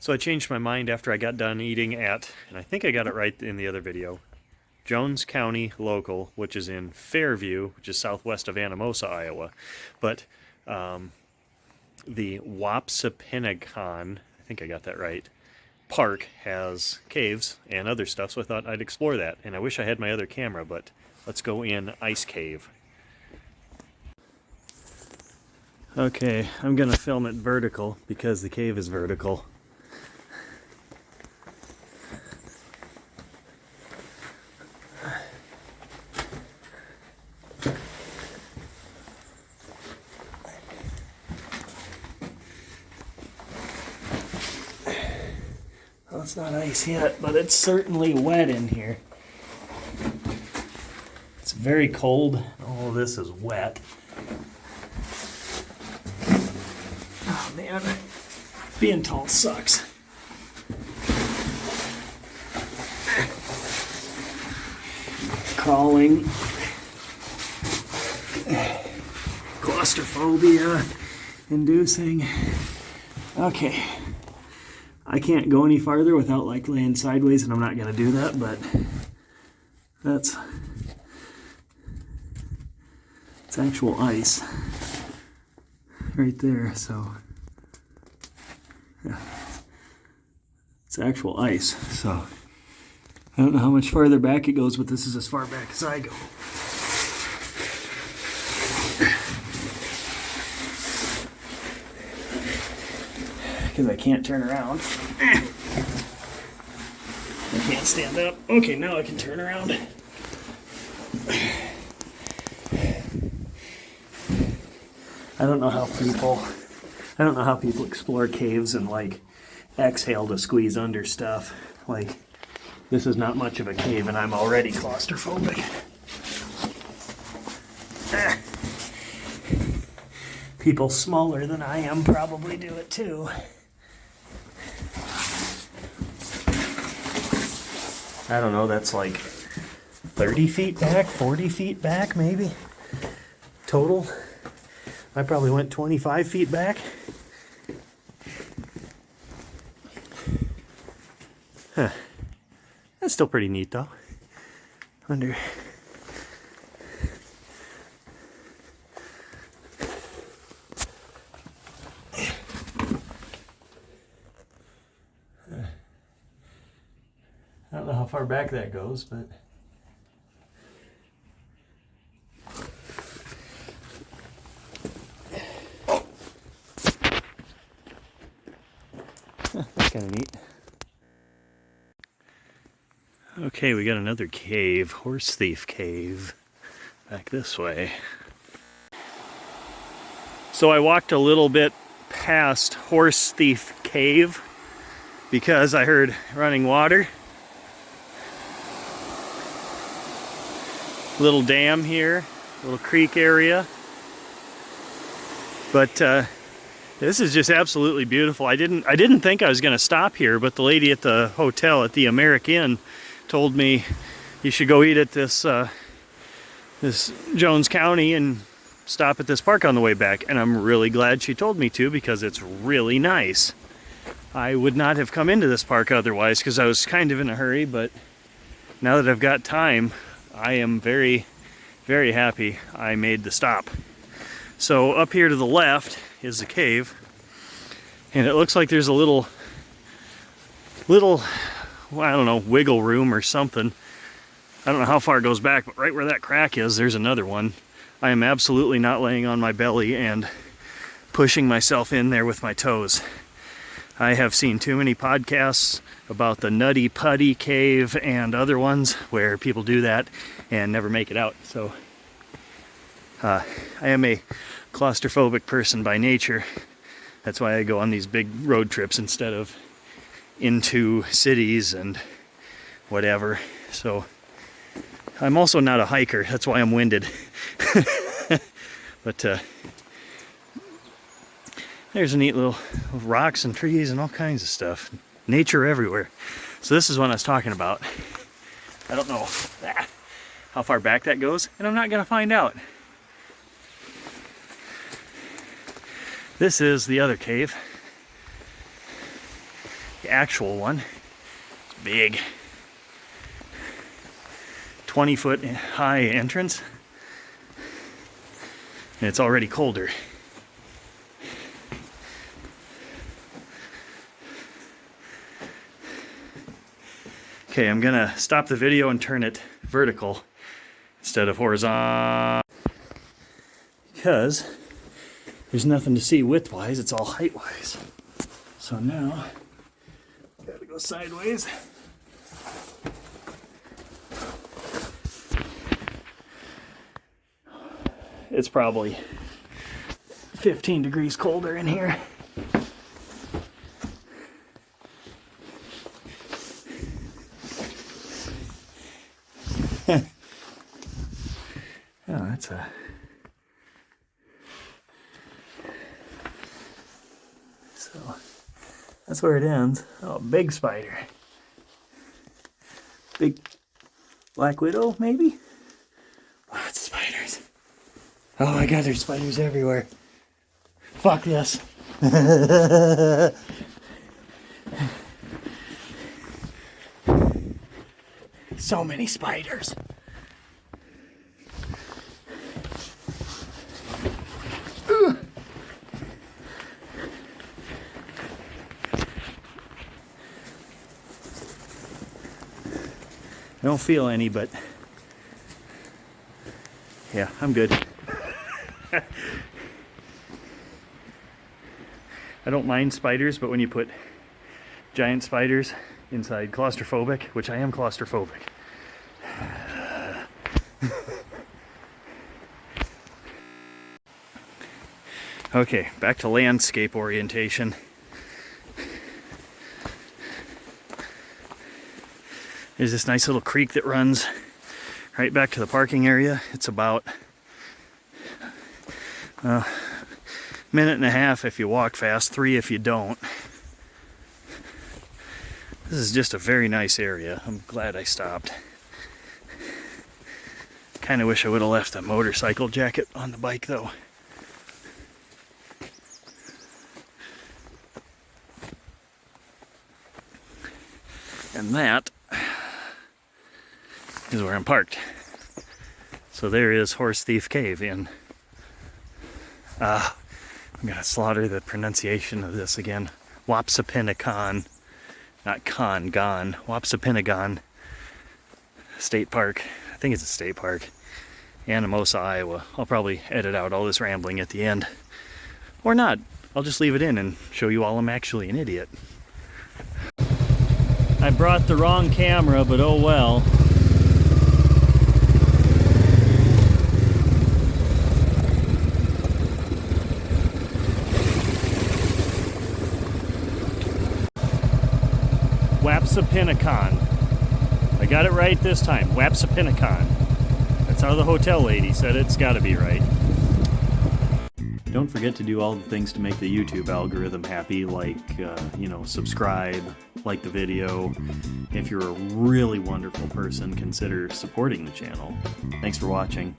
So I changed my mind after I got done eating at, and I think I got it right in the other video, Jones County Local, which is in Fairview, which is southwest of Anamosa, Iowa. But the Wapsipinicon, I think I got that right, park has caves and other stuff, so I thought I'd explore that. And I wish I had my other camera, but let's go in Ice Cave. Okay, I'm gonna film it vertical because the cave is vertical. Well, it's not ice yet, but it's certainly wet in here. It's very cold. All of this is wet. Oh man, being tall sucks. Crawling. Claustrophobia inducing. Okay. I can't go any farther without like laying sideways, and I'm not gonna do that, but it's actual ice right there, so yeah, it's actual ice. So I don't know how much farther back it goes, but this is as far back as I go. Because I can't turn around. I can't stand up. Okay, now I can turn around. I don't know how people explore caves and like exhale to squeeze under stuff. Like, this is not much of a cave and I'm already claustrophobic. People smaller than I am probably do it too. I don't know, that's like 30 feet back, 40 feet back maybe, total. I probably went 25 feet back. Huh. That's still pretty neat though. Under. I don't know how far back that goes, but that's kind of neat. Okay, we got another cave, Horse Thief Cave, back this way. So I walked a little bit past Horse Thief Cave because I heard running water. Little dam here, little creek area. But this is just absolutely beautiful. I didn't think I was going to stop here, but the lady at the hotel at the American told me you should go eat at this this Jones County and stop at this park on the way back. And I'm really glad she told me to, because it's really nice. I would not have come into this park otherwise because I was kind of in a hurry, but now that I've got time, I am very, very happy I made the stop. So up here to the left is the cave, and it looks like there's a little, well, I don't know, wiggle room or something. I don't know how far it goes back, but right where that crack is, there's another one. I am absolutely not laying on my belly and pushing myself in there with my toes. I have seen too many podcasts about the Nutty Putty Cave and other ones where people do that and never make it out. So I am a claustrophobic person by nature. That's why I go on these big road trips instead of into cities and whatever. So I'm also not a hiker. That's why I'm winded. But there's a neat little rocks and trees and all kinds of stuff. Nature everywhere. So this is what I was talking about. I don't know how far back that goes, and I'm not going to find out. This is the other cave. actual one. It's big. 20-foot high entrance. And it's already colder. Okay, I'm gonna stop the video and turn it vertical instead of horizontal, because there's nothing to see width-wise, it's all height-wise. So now, gotta go sideways. It's probably 15 degrees colder in here. Oh, so that's where it ends. Oh, big spider. Big black widow, maybe? Lots of spiders. Oh my god, there's spiders everywhere. Fuck this. So many spiders. I don't feel any, but yeah, I'm good. I don't mind spiders, but when you put giant spiders inside claustrophobic, which I am claustrophobic. Okay, back to landscape orientation. There's this nice little creek that runs right back to the parking area. It's about a minute and a half if you walk fast, 3 if you don't. This is just a very nice area. I'm glad I stopped. Kind of wish I would have left that motorcycle jacket on the bike though. And that is where I'm parked. So there is Horse Thief Cave in. I'm gonna slaughter the pronunciation of this again. Wapsipinicon, not con, gone. Wapsipinicon State Park. I think it's a state park. Anamosa, Iowa. I'll probably edit out all this rambling at the end. Or not. I'll just leave it in and show you all I'm actually an idiot. I brought the wrong camera, but oh well. Wapsipinicon. I got it right this time. Wapsipinicon. That's how the hotel lady said it. It's got to be right. Don't forget to do all the things to make the YouTube algorithm happy, like, subscribe, like the video. If you're a really wonderful person, consider supporting the channel. Thanks for watching.